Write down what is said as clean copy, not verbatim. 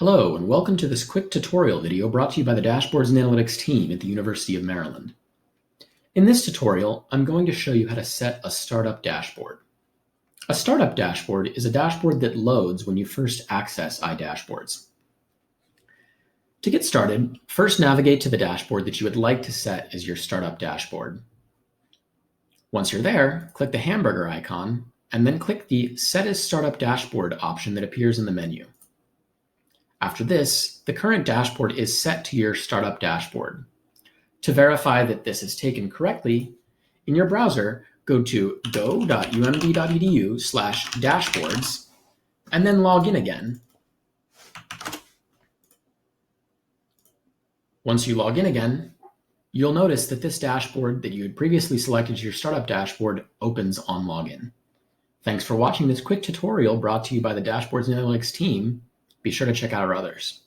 Hello, and welcome to this quick tutorial video brought to you by the Dashboards and Analytics team at the University of Maryland. In this tutorial, I'm going to show you how to set a startup dashboard. A startup dashboard is a dashboard that loads when you first access iDashboards. To get started, first navigate to the dashboard that you would like to set as your startup dashboard. Once you're there, click the hamburger icon, and then click the Set as Startup Dashboard option that appears in the menu. After this, the current dashboard is set to your startup dashboard. To verify that this is taken correctly, in your browser, go to go.umd.edu/dashboards and then log in again. Once you log in again, you'll notice that this dashboard that you had previously selected as your startup dashboard opens on login. Thanks for watching this quick tutorial brought to you by the Dashboards and Analytics team. Be sure to check out our others.